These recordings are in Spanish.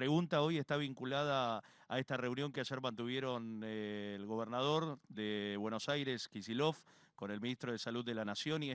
pregunta hoy está vinculada a esta reunión que ayer mantuvieron el gobernador de Buenos Aires, Kicillof, con el ministro de Salud de la Nación y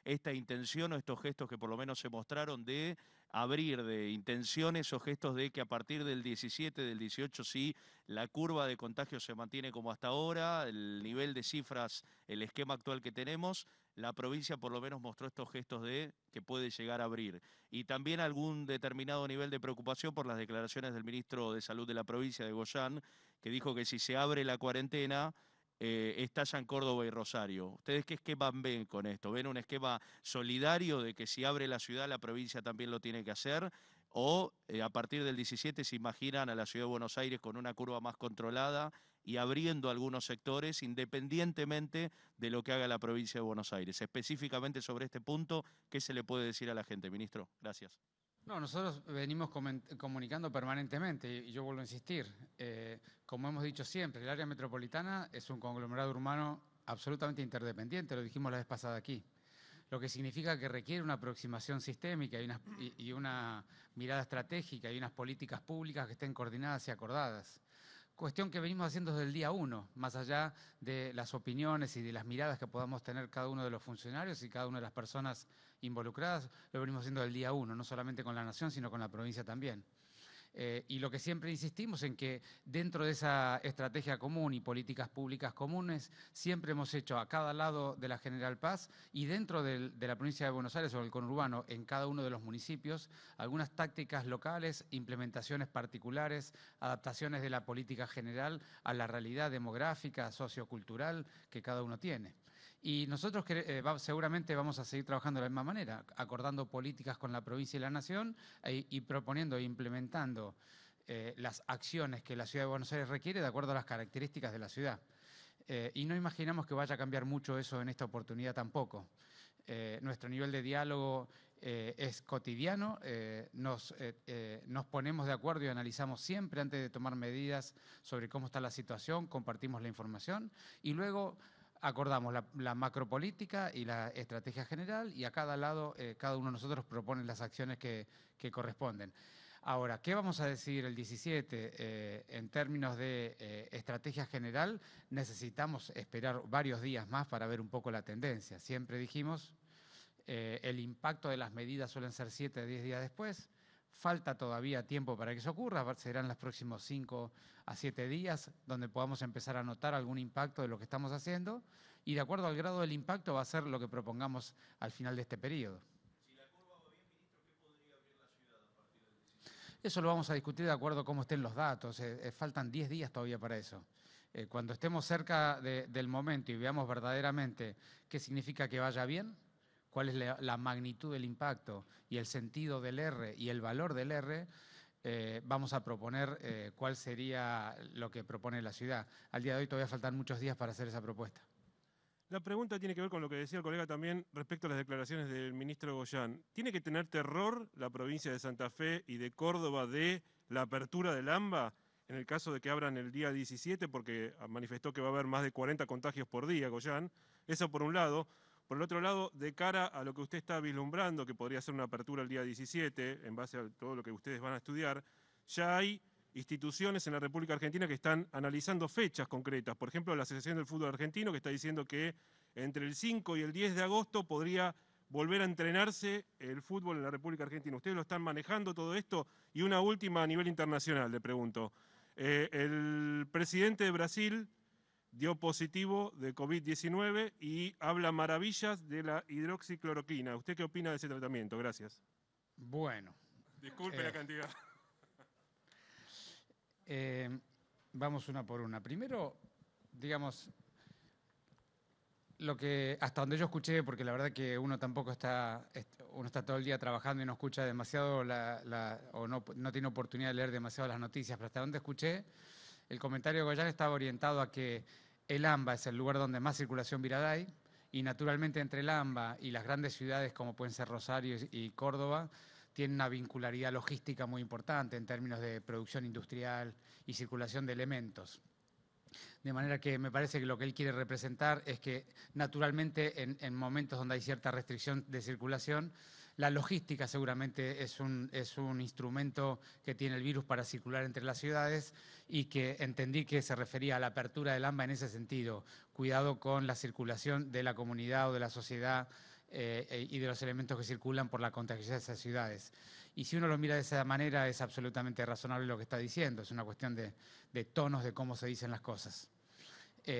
esta intención o estos gestos que por lo menos se mostraron de abrir de intenciones o gestos de que a partir del 17, del 18, sí, la curva de contagio se mantiene como hasta ahora, el nivel de cifras, el esquema actual que tenemos, la provincia por lo menos mostró estos gestos de que puede llegar a abrir. Y también algún determinado nivel de preocupación por las declaraciones del ministro de Salud de la provincia, de Goyán, que dijo que si se abre la cuarentena, estallan Córdoba y Rosario. ¿Ustedes qué esquema ven con esto? ¿Ven un esquema solidario de que si abre la ciudad, la provincia también lo tiene que hacer? ¿O a partir del 17 se imaginan a la ciudad de Buenos Aires con una curva más controlada y abriendo algunos sectores independientemente de lo que haga la provincia de Buenos Aires? Específicamente sobre este punto, ¿qué se le puede decir a la gente, ministro? Gracias. No, nosotros venimos comunicando permanentemente y yo vuelvo a insistir. Como hemos dicho siempre, el área metropolitana es un conglomerado urbano absolutamente interdependiente, lo dijimos la vez pasada aquí. Lo que significa que requiere una aproximación sistémica y una mirada estratégica y unas políticas públicas que estén coordinadas y acordadas. Cuestión que venimos haciendo desde el día uno, más allá de las opiniones y de las miradas que podamos tener cada uno de los funcionarios y cada una de las personas involucradas, lo venimos haciendo desde el día uno, no solamente con la Nación, sino con la provincia también. Y lo que siempre insistimos en que dentro de esa estrategia común y políticas públicas comunes, siempre hemos hecho a cada lado de la General Paz y dentro de la provincia de Buenos Aires o del conurbano, en cada uno de los municipios, algunas tácticas locales, implementaciones particulares, adaptaciones de la política general a la realidad demográfica, sociocultural que cada uno tiene. Y nosotros seguramente vamos a seguir trabajando de la misma manera, acordando políticas con la provincia y la nación y proponiendo e implementando las acciones que la Ciudad de Buenos Aires requiere de acuerdo a las características de la ciudad. Y no imaginamos que vaya a cambiar mucho eso en esta oportunidad tampoco. Nuestro nivel de diálogo es cotidiano, nos ponemos de acuerdo y analizamos siempre antes de tomar medidas sobre cómo está la situación, compartimos la información y luego acordamos la macropolítica y la estrategia general y a cada lado, cada uno de nosotros propone las acciones que corresponden. Ahora, ¿qué vamos a decir el 17? En términos de estrategia general, necesitamos esperar varios días más para ver un poco la tendencia. Siempre dijimos, el impacto de las medidas suelen ser 7 a 10 días después. Falta todavía tiempo para que eso ocurra, serán los próximos 5 a 7 días donde podamos empezar a notar algún impacto de lo que estamos haciendo y de acuerdo al grado del impacto va a ser lo que propongamos al final de este periodo. Si la curva va bien, ministro, ¿qué podría abrir la ciudad a partir del 17? Eso lo vamos a discutir de acuerdo a cómo estén los datos, faltan 10 días todavía para eso. Cuando estemos cerca del momento y veamos verdaderamente qué significa que vaya bien, cuál es la magnitud del impacto y el sentido del R y el valor del R, vamos a proponer cuál sería lo que propone la ciudad. Al día de hoy todavía faltan muchos días para hacer esa propuesta. La pregunta tiene que ver con lo que decía el colega también respecto a las declaraciones del ministro Goyán. ¿Tiene que tener terror la provincia de Santa Fe y de Córdoba de la apertura del AMBA en el caso de que abran el día 17? Porque manifestó que va a haber más de 40 contagios por día, Goyán. Eso por un lado. Por el otro lado, de cara a lo que usted está vislumbrando, que podría ser una apertura el día 17, en base a todo lo que ustedes van a estudiar, ya hay instituciones en la República Argentina que están analizando fechas concretas. Por ejemplo, la Asociación del Fútbol Argentino, que está diciendo que entre el 5 y el 10 de agosto podría volver a entrenarse el fútbol en la República Argentina. ¿Ustedes lo están manejando todo esto? Y una última a nivel internacional, le pregunto. El presidente de Brasil dio positivo de COVID-19 y habla maravillas de la hidroxicloroquina. ¿Usted qué opina de ese tratamiento? Gracias. Bueno. Disculpe la cantidad. Vamos una por una. Primero, digamos, lo que hasta donde yo escuché, porque la verdad que uno tampoco está todo el día trabajando y no escucha demasiado o no tiene oportunidad de leer demasiado las noticias, pero hasta donde escuché, el comentario de Goyán estaba orientado a que el AMBA es el lugar donde más circulación viral hay y naturalmente entre el AMBA y las grandes ciudades como pueden ser Rosario y Córdoba, tiene una vincularidad logística muy importante en términos de producción industrial y circulación de elementos. De manera que me parece que lo que él quiere representar es que naturalmente en momentos donde hay cierta restricción de circulación, La logística seguramente es un instrumento que tiene el virus para circular entre las ciudades y que entendí que se refería a la apertura del AMBA en ese sentido. Cuidado con la circulación de la comunidad o de la sociedad y de los elementos que circulan por la contagiosidad de esas ciudades. Y si uno lo mira de esa manera es absolutamente razonable lo que está diciendo, es una cuestión de tonos de cómo se dicen las cosas.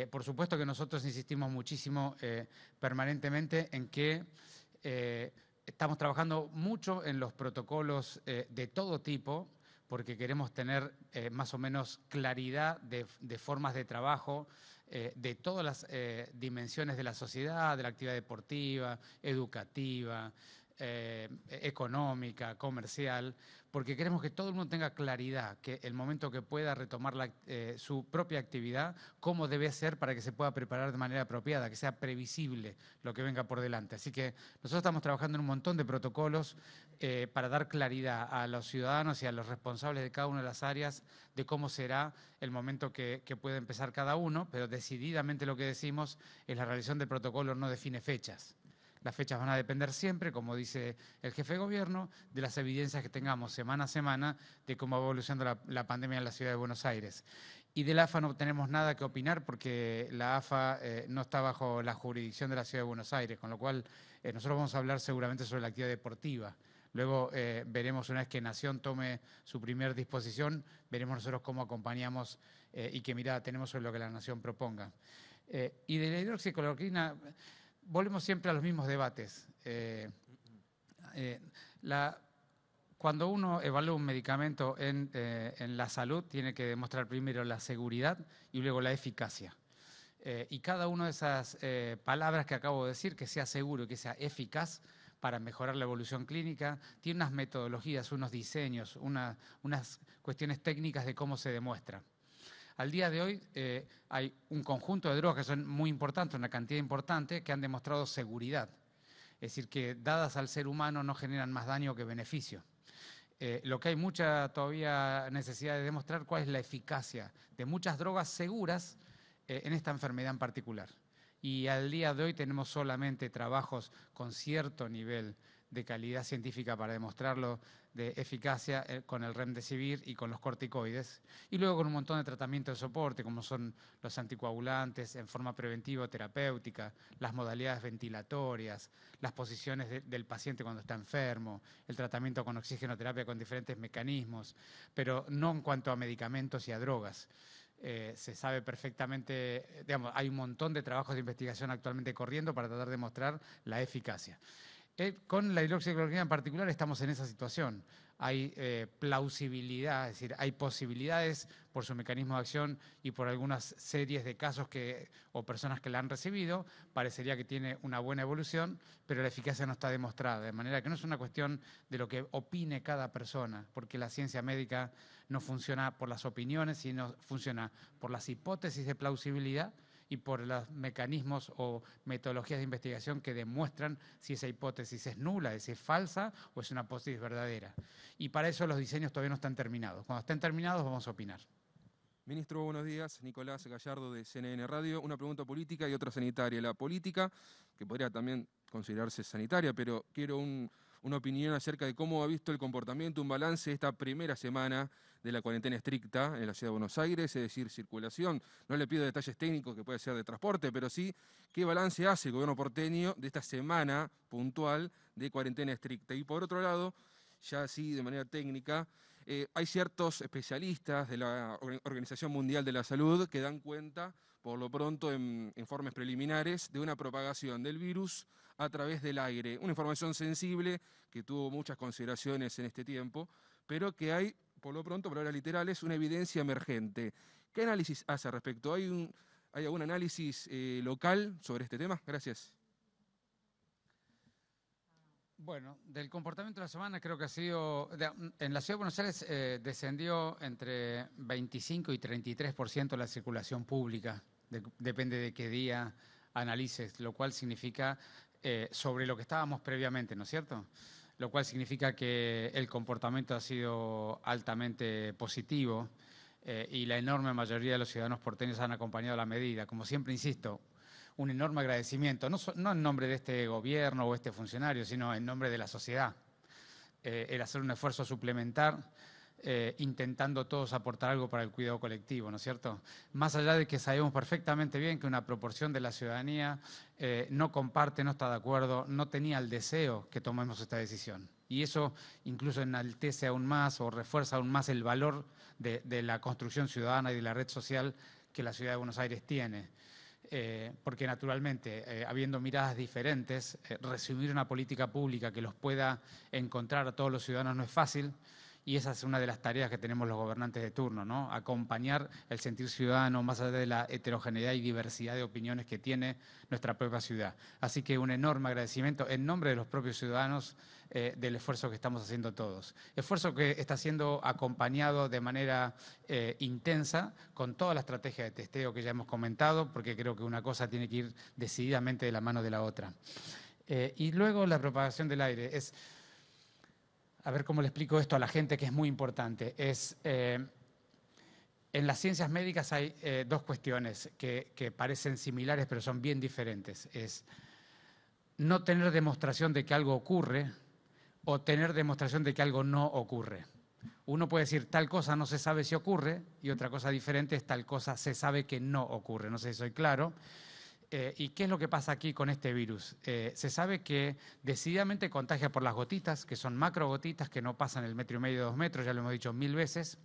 Por supuesto que nosotros insistimos muchísimo permanentemente en que estamos trabajando mucho en los protocolos de todo tipo, porque queremos tener más o menos claridad de formas de trabajo, de todas las dimensiones de la sociedad, de la actividad deportiva, educativa, económica, comercial, porque queremos que todo el mundo tenga claridad, que el momento que pueda retomar su propia actividad, cómo debe ser para que se pueda preparar de manera apropiada, que sea previsible lo que venga por delante. Así que nosotros estamos trabajando en un montón de protocolos para dar claridad a los ciudadanos y a los responsables de cada una de las áreas de cómo será el momento que puede empezar cada uno, pero decididamente lo que decimos es la realización del protocolo no define fechas. Las fechas van a depender siempre, como dice el jefe de gobierno, de las evidencias que tengamos semana a semana de cómo va evolucionando la pandemia en la ciudad de Buenos Aires. Y de la AFA no tenemos nada que opinar porque la AFA no está bajo la jurisdicción de la ciudad de Buenos Aires, con lo cual nosotros vamos a hablar seguramente sobre la actividad deportiva. Luego veremos, una vez que Nación tome su primer disposición, veremos nosotros cómo acompañamos y qué mirada tenemos sobre lo que la Nación proponga. Y de la hidroxicloroquina, volvemos siempre a los mismos debates. Cuando uno evalúa un medicamento en la salud, tiene que demostrar primero la seguridad y luego la eficacia. Y cada una de esas palabras que acabo de decir, que sea seguro y que sea eficaz para mejorar la evolución clínica, tiene unas metodologías, unos diseños, unas cuestiones técnicas de cómo se demuestra. Al día de hoy hay un conjunto de drogas que son muy importantes, una cantidad importante, que han demostrado seguridad. Es decir, que dadas al ser humano no generan más daño que beneficio. Lo que hay mucha todavía necesidad de demostrar cuál es la eficacia de muchas drogas seguras en esta enfermedad en particular. Y al día de hoy tenemos solamente trabajos con cierto nivel de calidad científica para demostrarlo, de eficacia con el remdesivir y con los corticoides, y luego con un montón de tratamientos de soporte, como son los anticoagulantes en forma preventiva o terapéutica, las modalidades ventilatorias, las posiciones del paciente cuando está enfermo, el tratamiento con oxigenoterapia con diferentes mecanismos, pero no en cuanto a medicamentos y a drogas. Se sabe perfectamente, digamos, hay un montón de trabajos de investigación actualmente corriendo para tratar de mostrar la eficacia. Con la hidroxicloroquina en particular estamos en esa situación. Hay plausibilidad, es decir, hay posibilidades por su mecanismo de acción y por algunas series de casos o personas que la han recibido, parecería que tiene una buena evolución, pero la eficacia no está demostrada, de manera que no es una cuestión de lo que opine cada persona, porque la ciencia médica no funciona por las opiniones, sino funciona por las hipótesis de plausibilidad y por los mecanismos o metodologías de investigación que demuestran si esa hipótesis es nula, si es falsa o es una hipótesis verdadera. Y para eso los diseños todavía no están terminados. Cuando estén terminados vamos a opinar. Ministro, buenos días. Nicolás Gallardo de CNN Radio. Una pregunta política y otra sanitaria. La política, que podría también considerarse sanitaria, pero quiero una opinión acerca de cómo ha visto el comportamiento, un balance de esta primera semana de la cuarentena estricta en la Ciudad de Buenos Aires, es decir, circulación. No le pido detalles técnicos que puede ser de transporte, pero sí qué balance hace el gobierno porteño de esta semana puntual de cuarentena estricta. Y por otro lado, ya así de manera técnica, hay ciertos especialistas de la Organización Mundial de la Salud que dan cuenta, por lo pronto en informes preliminares, de una propagación del virus a través del aire. Una información sensible que tuvo muchas consideraciones en este tiempo, pero que hay, por lo pronto, palabras literales, una evidencia emergente. ¿Qué análisis hace al respecto? ¿Hay algún análisis local sobre este tema? Gracias. Bueno, del comportamiento de la semana creo que ha sido, en la Ciudad de Buenos Aires descendió entre 25 y 33% la circulación pública, depende de qué día analices, lo cual significa sobre lo que estábamos previamente, ¿no es cierto? Lo cual significa que el comportamiento ha sido altamente positivo y la enorme mayoría de los ciudadanos porteños han acompañado la medida. Como siempre insisto, un enorme agradecimiento, no en nombre de este gobierno o este funcionario, sino en nombre de la sociedad. El hacer un esfuerzo suplementar, intentando todos aportar algo para el cuidado colectivo, ¿no es cierto? Más allá de que sabemos perfectamente bien que una proporción de la ciudadanía no comparte, no está de acuerdo, no tenía el deseo que tomemos esta decisión. Y eso incluso enaltece aún más o refuerza aún más el valor de la construcción ciudadana y de la red social que la Ciudad de Buenos Aires tiene. Porque naturalmente, habiendo miradas diferentes, resumir una política pública que los pueda encontrar a todos los ciudadanos no es fácil, y esa es una de las tareas que tenemos los gobernantes de turno, ¿no? Acompañar el sentir ciudadano más allá de la heterogeneidad y diversidad de opiniones que tiene nuestra propia ciudad. Así que un enorme agradecimiento en nombre de los propios ciudadanos del esfuerzo que estamos haciendo todos. Esfuerzo que está siendo acompañado de manera intensa con toda la estrategia de testeo que ya hemos comentado, porque creo que una cosa tiene que ir decididamente de la mano de la otra. Y luego la propagación del aire es... A ver cómo le explico esto a la gente, que es muy importante. En las ciencias médicas hay dos cuestiones que parecen similares, pero son bien diferentes. Es no tener demostración de que algo ocurre o tener demostración de que algo no ocurre. Uno puede decir tal cosa no se sabe si ocurre y otra cosa diferente es tal cosa se sabe que no ocurre. No sé si soy claro. ¿Y qué es lo que pasa aquí con este virus? Se sabe que decididamente contagia por las gotitas, que son macrogotitas que no pasan el 1,5 metros, 2 metros, ya lo hemos dicho 1000 veces.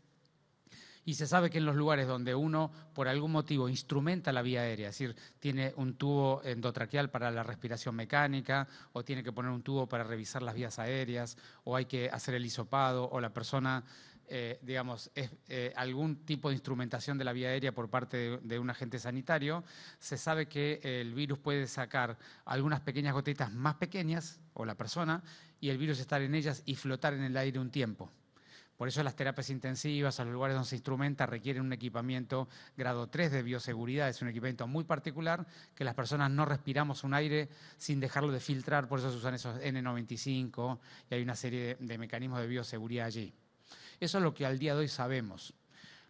Y se sabe que en los lugares donde uno, por algún motivo, instrumenta la vía aérea, es decir, tiene un tubo endotraqueal para la respiración mecánica, o tiene que poner un tubo para revisar las vías aéreas, o hay que hacer el hisopado, o la persona... digamos, algún tipo de instrumentación de la vía aérea por parte de un agente sanitario, se sabe que el virus puede sacar algunas pequeñas gotitas más pequeñas, o la persona, y el virus estar en ellas y flotar en el aire un tiempo. Por eso las terapias intensivas, a los lugares donde se instrumenta, requieren un equipamiento grado 3 de bioseguridad, es un equipamiento muy particular, que las personas no respiramos un aire sin dejarlo de filtrar, por eso se usan esos N95, y hay una serie de mecanismos de bioseguridad allí. Eso es lo que al día de hoy sabemos.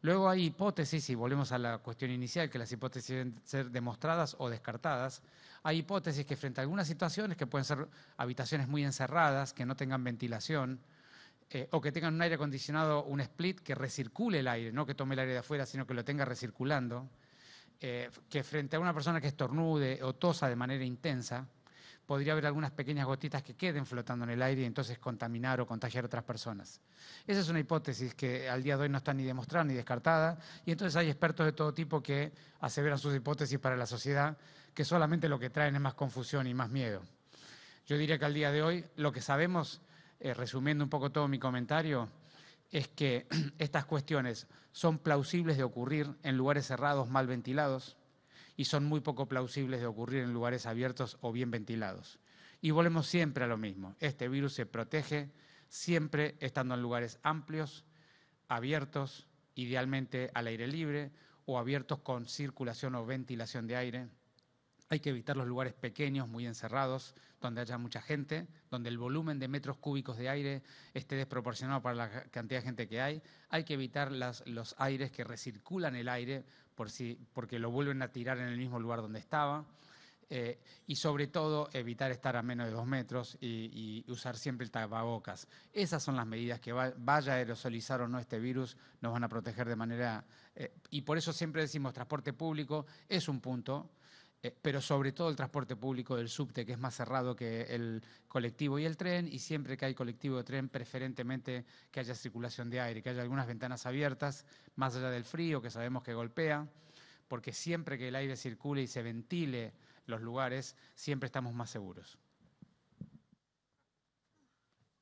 Luego hay hipótesis, y volvemos a la cuestión inicial, que las hipótesis deben ser demostradas o descartadas. Hay hipótesis que frente a algunas situaciones, que pueden ser habitaciones muy encerradas, que no tengan ventilación, o que tengan un aire acondicionado, un split que recircule el aire, no que tome el aire de afuera, sino que lo tenga recirculando, que frente a una persona que estornude o tosa de manera intensa, podría haber algunas pequeñas gotitas que queden flotando en el aire y entonces contaminar o contagiar a otras personas. Esa es una hipótesis que al día de hoy no está ni demostrada ni descartada, y entonces hay expertos de todo tipo que aseveran sus hipótesis para la sociedad, que solamente lo que traen es más confusión y más miedo. Yo diría que al día de hoy lo que sabemos, resumiendo un poco todo mi comentario, es que estas cuestiones son plausibles de ocurrir en lugares cerrados mal ventilados, y son muy poco plausibles de ocurrir en lugares abiertos o bien ventilados. Y volvemos siempre a lo mismo. Este virus se protege siempre estando en lugares amplios, abiertos, idealmente al aire libre, o abiertos con circulación o ventilación de aire. Hay que evitar los lugares pequeños, muy encerrados, donde haya mucha gente, donde el volumen de metros cúbicos de aire esté desproporcionado para la cantidad de gente que hay. Hay que evitar los aires que recirculan el aire porque lo vuelven a tirar en el mismo lugar donde estaba. Y sobre todo evitar estar a menos de 2 metros y usar siempre el tapabocas. Esas son las medidas que vaya a aerosolizar o no este virus, nos van a proteger de manera... y por eso siempre decimos transporte público es un punto, pero sobre todo el transporte público del subte, que es más cerrado que el colectivo y el tren, y siempre que hay colectivo o tren, preferentemente que haya circulación de aire, que haya algunas ventanas abiertas, más allá del frío que sabemos que golpea, porque siempre que el aire circule y se ventile los lugares, siempre estamos más seguros.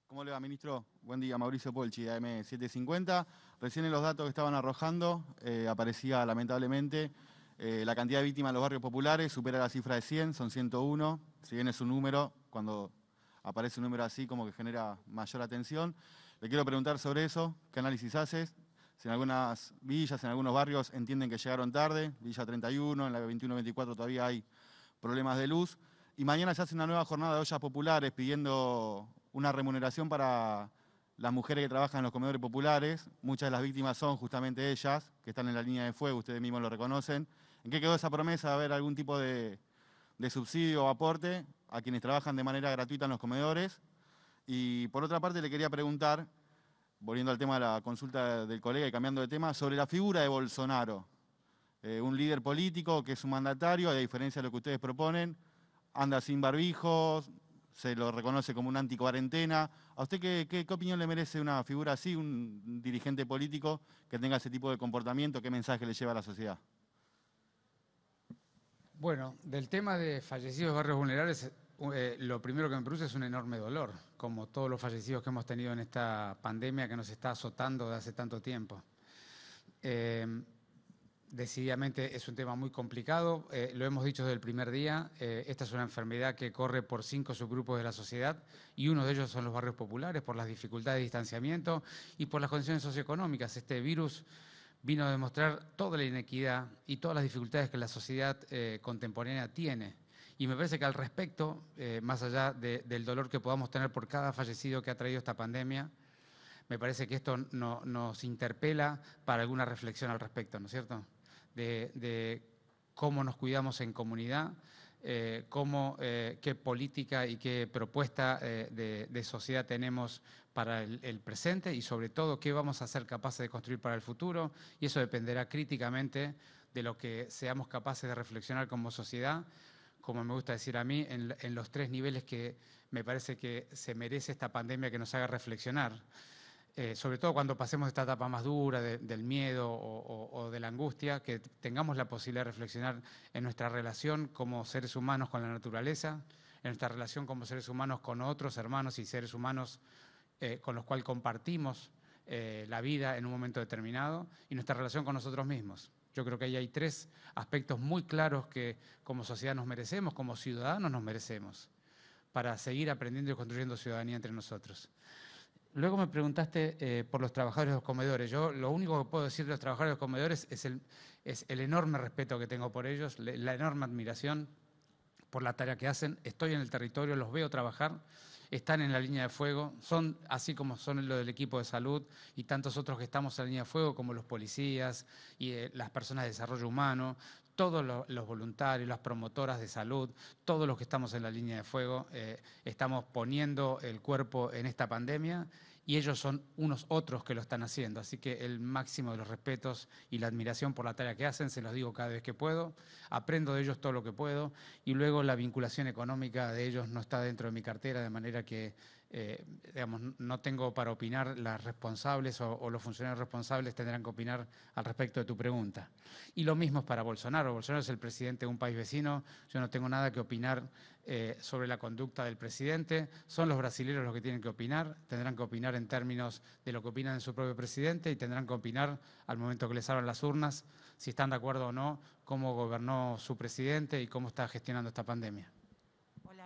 ¿Cómo le va, ministro? Buen día, Mauricio Polchi, de AM750. Recién en los datos que estaban arrojando aparecía lamentablemente la cantidad de víctimas en los barrios populares supera la cifra de 100, son 101. Si bien es un número, cuando aparece un número así como que genera mayor atención. Le quiero preguntar sobre eso, ¿qué análisis haces? Si en algunas villas, en algunos barrios entienden que llegaron tarde, Villa 31, en la 21-24 todavía hay problemas de luz. Y mañana se hace una nueva jornada de ollas populares pidiendo una remuneración para las mujeres que trabajan en los comedores populares. Muchas de las víctimas son justamente ellas, que están en la línea de fuego, ustedes mismos lo reconocen. ¿En qué quedó esa promesa de haber algún tipo de de subsidio o aporte a quienes trabajan de manera gratuita en los comedores. Y por otra parte le quería preguntar, volviendo al tema de la consulta del colega y cambiando de tema, sobre la figura de Bolsonaro, un líder político que es un mandatario, a diferencia de lo que ustedes proponen, anda sin barbijos, se lo reconoce como un anticuarentena. ¿A usted qué opinión le merece una figura así, un dirigente político que tenga ese tipo de comportamiento? ¿Qué mensaje le lleva a la sociedad? Bueno, del tema de fallecidos de barrios vulnerables, lo primero que me produce es un enorme dolor, como todos los fallecidos que hemos tenido en esta pandemia que nos está azotando de hace tanto tiempo. Decididamente es un tema muy complicado, lo hemos dicho desde el primer día, esta es una enfermedad que corre por 5 subgrupos de la sociedad y uno de ellos son los barrios populares por las dificultades de distanciamiento y por las condiciones socioeconómicas. Este virus vino a demostrar toda la inequidad y todas las dificultades que la sociedad contemporánea tiene. Y me parece que al respecto, más allá del dolor que podamos tener por cada fallecido que ha traído esta pandemia, me parece que esto nos interpela para alguna reflexión al respecto, ¿no es cierto? De cómo nos cuidamos en comunidad, qué política y qué propuesta de sociedad tenemos para el presente y sobre todo qué vamos a ser capaces de construir para el futuro, y eso dependerá críticamente de lo que seamos capaces de reflexionar como sociedad, como me gusta decir a mí, en los 3 niveles que me parece que se merece esta pandemia que nos haga reflexionar. Sobre todo cuando pasemos esta etapa más dura del miedo o de la angustia, que tengamos la posibilidad de reflexionar en nuestra relación como seres humanos con la naturaleza, en nuestra relación como seres humanos con otros hermanos y seres humanos con los cuales compartimos la vida en un momento determinado, y nuestra relación con nosotros mismos. Yo creo que ahí hay 3 aspectos muy claros que como sociedad nos merecemos, como ciudadanos nos merecemos, para seguir aprendiendo y construyendo ciudadanía entre nosotros. Luego me preguntaste por los trabajadores de los comedores. Yo lo único que puedo decir de los trabajadores de los comedores es el enorme respeto que tengo por ellos, la enorme admiración por la tarea que hacen. Estoy en el territorio, los veo trabajar, están en la línea de fuego, son así como son lo del equipo de salud y tantos otros que estamos en la línea de fuego, como los policías y las personas de desarrollo humano, todos los voluntarios, las promotoras de salud, todos los que estamos en la línea de fuego, estamos poniendo el cuerpo en esta pandemia y ellos son unos otros que lo están haciendo. Así que el máximo de los respetos y la admiración por la tarea que hacen, se los digo cada vez que puedo, aprendo de ellos todo lo que puedo y luego la vinculación económica de ellos no está dentro de mi cartera, de manera que digamos, no tengo para opinar. Las responsables o los funcionarios responsables tendrán que opinar al respecto de tu pregunta. Y lo mismo es para Bolsonaro. Bolsonaro es el presidente de un país vecino. Yo no tengo nada que opinar sobre la conducta del presidente. Son los brasileños los que tienen que opinar. Tendrán que opinar en términos de lo que opinan de su propio presidente y tendrán que opinar al momento que les abran las urnas si están de acuerdo o no cómo gobernó su presidente y cómo está gestionando esta pandemia.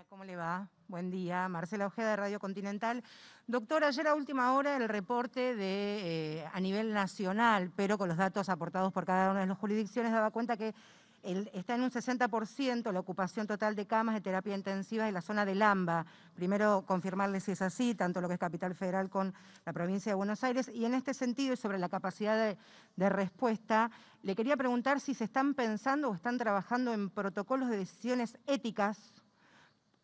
¿Cómo le va? Buen día. Marcela Ojeda, de Radio Continental. Doctor, ayer a última hora el reporte a nivel nacional, pero con los datos aportados por cada una de las jurisdicciones, daba cuenta que está en un 60% la ocupación total de camas de terapia intensiva en la zona del AMBA. Primero, confirmarle si es así, tanto lo que es Capital Federal con la provincia de Buenos Aires. Y en este sentido, y sobre la capacidad de respuesta, le quería preguntar si se están pensando o están trabajando en protocolos de decisiones éticas,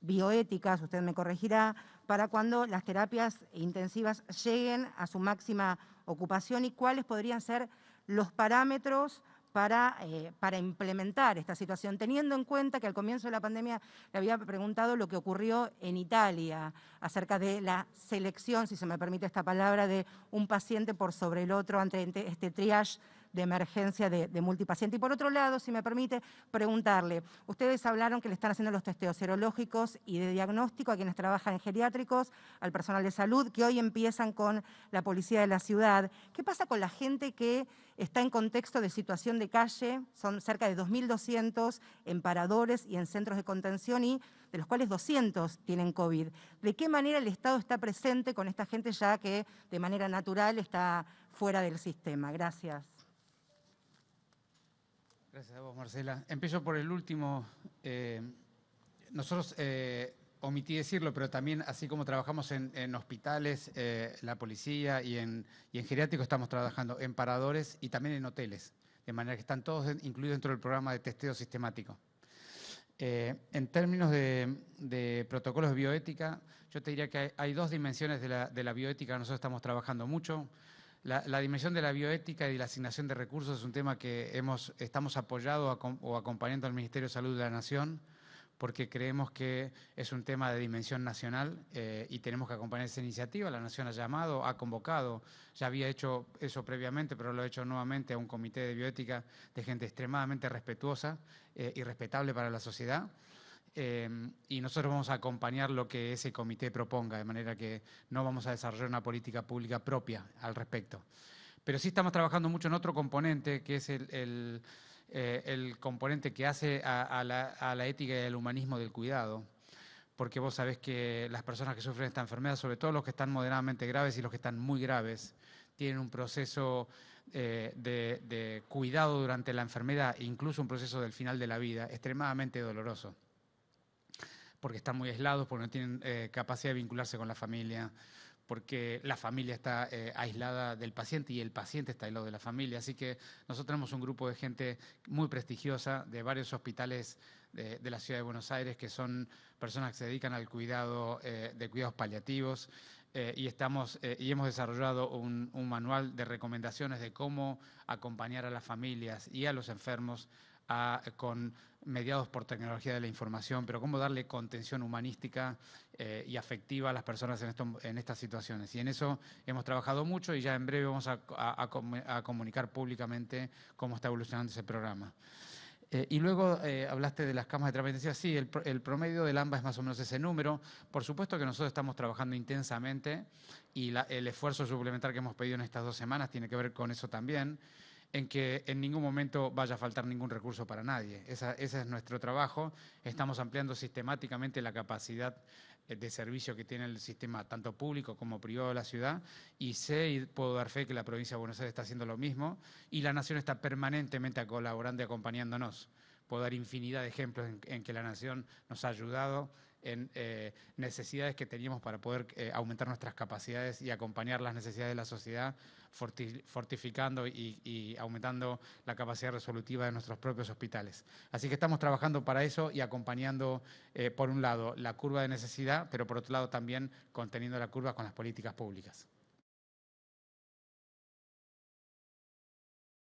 bioéticas, usted me corregirá, para cuando las terapias intensivas lleguen a su máxima ocupación y cuáles podrían ser los parámetros para implementar esta situación, teniendo en cuenta que al comienzo de la pandemia le había preguntado lo que ocurrió en Italia acerca de la selección, si se me permite esta palabra, de un paciente por sobre el otro ante este triage de emergencia de multipaciente. Y por otro lado, si me permite preguntarle, ustedes hablaron que le están haciendo los testeos serológicos y de diagnóstico a quienes trabajan en geriátricos, al personal de salud, que hoy empiezan con la policía de la ciudad. ¿Qué pasa con la gente que está en contexto de situación de calle? Son cerca de 2.200 en paradores y en centros de contención y de los cuales 200 tienen COVID. ¿De qué manera el Estado está presente con esta gente ya que de manera natural está fuera del sistema? Gracias. Gracias a vos, Marcela. Empiezo por el último. Nosotros, omití decirlo, pero también, así como trabajamos en hospitales, la policía y en geriátricos, estamos trabajando en paradores y también en hoteles, de manera que están todos incluidos dentro del programa de testeo sistemático. En términos de protocolos de bioética, yo te diría que hay dos dimensiones de la bioética que nosotros estamos trabajando mucho. La dimensión de la bioética y la asignación de recursos es un tema que estamos apoyando o acompañando al Ministerio de Salud de la Nación, porque creemos que es un tema de dimensión nacional y tenemos que acompañar esa iniciativa. La Nación ha llamado, ha convocado, ya había hecho eso previamente, pero lo ha hecho nuevamente a un comité de bioética de gente extremadamente respetuosa y respetable para la sociedad. Y nosotros vamos a acompañar lo que ese comité proponga, de manera que no vamos a desarrollar una política pública propia al respecto. Pero sí estamos trabajando mucho en otro componente, que es el componente que hace a la ética y al humanismo del cuidado, porque vos sabés que las personas que sufren esta enfermedad, sobre todo los que están moderadamente graves y los que están muy graves, tienen un proceso de cuidado durante la enfermedad, incluso un proceso del final de la vida, extremadamente doloroso, porque están muy aislados, porque no tienen capacidad de vincularse con la familia, porque la familia está aislada del paciente y el paciente está aislado de la familia. Así que nosotros tenemos un grupo de gente muy prestigiosa de varios hospitales de la Ciudad de Buenos Aires, que son personas que se dedican al cuidado de cuidados paliativos, y hemos desarrollado un manual de recomendaciones de cómo acompañar a las familias y a los enfermos con mediados por tecnología de la información, pero cómo darle contención humanística y afectiva a las personas en estas situaciones. Y en eso hemos trabajado mucho y ya en breve vamos a comunicar públicamente cómo está evolucionando ese programa. Y luego hablaste de las camas de terapia intensiva. Sí, el promedio del AMBA es más o menos ese número. Por supuesto que nosotros estamos trabajando intensamente y el esfuerzo suplementar que hemos pedido en estas 2 semanas tiene que ver con eso también, en que en ningún momento vaya a faltar ningún recurso para nadie. Ese es nuestro trabajo. Estamos ampliando sistemáticamente la capacidad de servicio que tiene el sistema tanto público como privado de la ciudad, y sé y puedo dar fe que la provincia de Buenos Aires está haciendo lo mismo y la Nación está permanentemente colaborando y acompañándonos. Puedo dar infinidad de ejemplos en que la Nación nos ha ayudado en necesidades que teníamos para poder aumentar nuestras capacidades y acompañar las necesidades de la sociedad, fortificando y aumentando la capacidad resolutiva de nuestros propios hospitales. Así que estamos trabajando para eso y acompañando, por un lado, la curva de necesidad, pero por otro lado también conteniendo la curva con las políticas públicas.